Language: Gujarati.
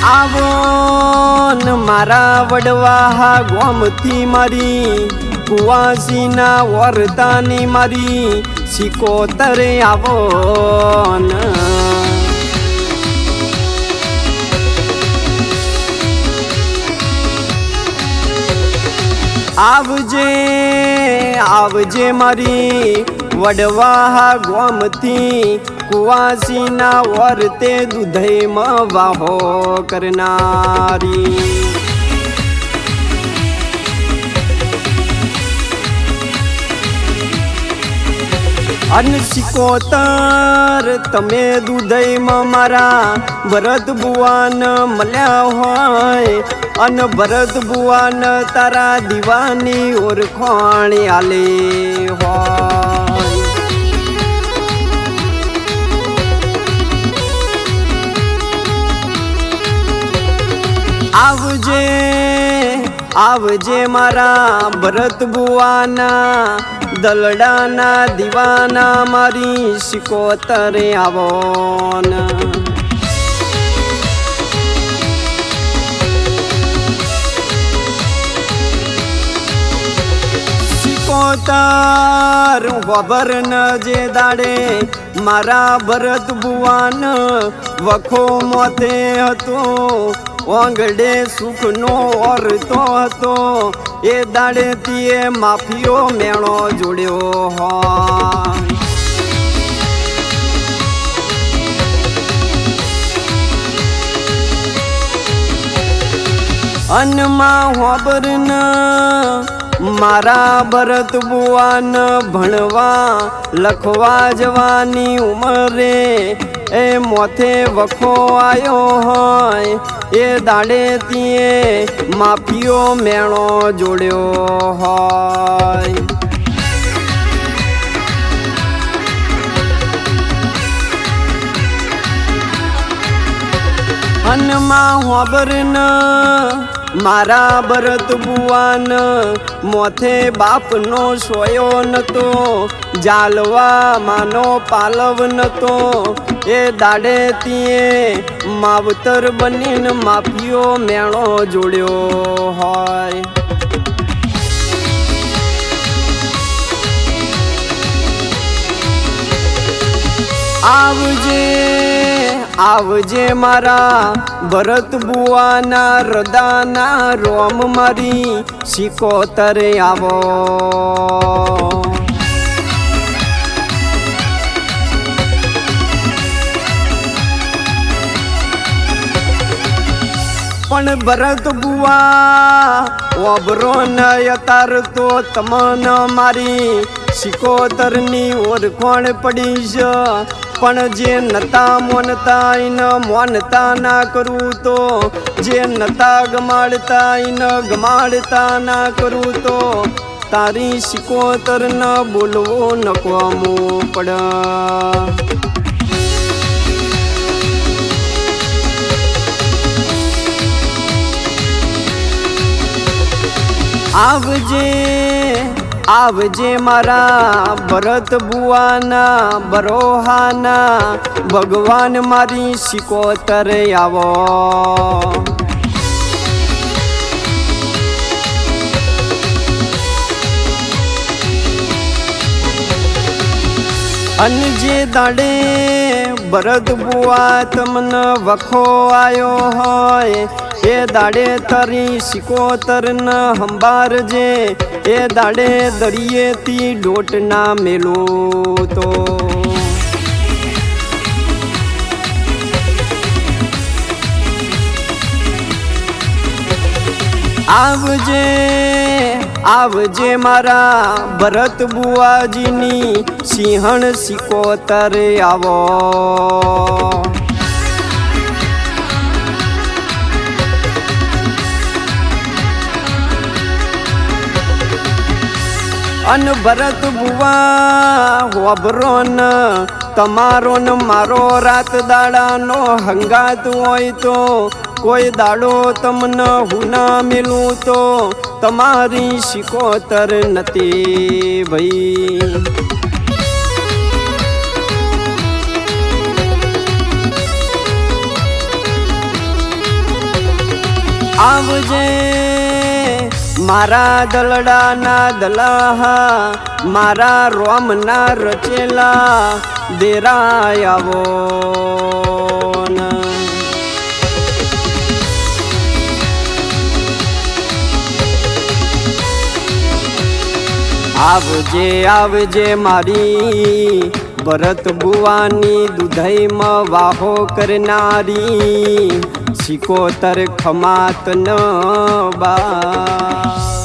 આવો ન મારા વડવા ગોમથી મારી કુવાસીના વર્તાની મારી સિકોતરે આવો ન આવજે આવજે મારી વડવા ગોમથી કુવાસીના વર્તે દુધઈમાં વાહો કરનારી અન સિકોતર તમે દુધઈમાં મારા ભરત બુવાન મળ્યા હોય અન ભરત બુવાન તારા દીવાની ઓળખાણી આલે હોય આવજે આવજે મારા ભરત બુવાના દલડાના દીવાના મારી સિકોતરે આવો સિકોતર ખબર ન જે દાડે મારા ભરત બુવાન વખો મોતે હતો ઓંગડે સુખનો ઓરતો હતો એ દાડેથી એ માફીઓ મેણો જોડ્યો હોય અનમાં હોબર ન મારા ભરત બુવાન ભણવા લખવા જવાની ઉંમરે એ મોથે વખો આયો હોય એ દાડેથી એ માફીઓ મેણો જોડ્યો હોય અનમાં હોબર ન મારા ભરત બુવાન મોથે બાપનો સોયો નતો જાલવા માનો પાલવ નતો એ દાડેથી એ માવતર બનીને માફીઓ મેણો જોડ્યો હોય આવજે આવજે મારા ભરત બુવાના રદાના રોમ મારી સિકોતરે આવો પણ ભરત બુવા ઓબરો ન અતાર તો તમન મારી સિકોતરની ઓળખાણ પડી છે પણ જે નતા મોનતા એને મોનતા ના કરું તો જે નતા ગમાડતા એને ગમાડતા ના કરું તો તારી સિકોતર ન બોલવો નકવામું પડ આવજે આવજે મારા ભરત બુવાના બરોહાના ભગવાન મારી સિકોતરે આવો અન જે દાડે ભરત બુવા તમને વખો આયો હોય એ દાડે તારી સિકોતર ન હંબારજે એ દાડે દરિયેથી ડોટ ના મેલો તો આવજે આવજે મારા ભરત બુવાજીની સિંહણ સિકોતરે આવો અન ભરત બુવા હોબરો ન તમારો ન મારો રાત દાડાનો હંગાત હોય તો કોઈ દાડો તમને હું ના મેલું તો તમારી સિકોતર નથી ભાઈ આવજે મારા દલડાના દલાહા, મારા રોમના રચેલા દેરાય આવો આવજે આવજે મારી ભરત બુવાની દુધઈમાં વાહો કરનારી, સિકોતર ખમાત ન બા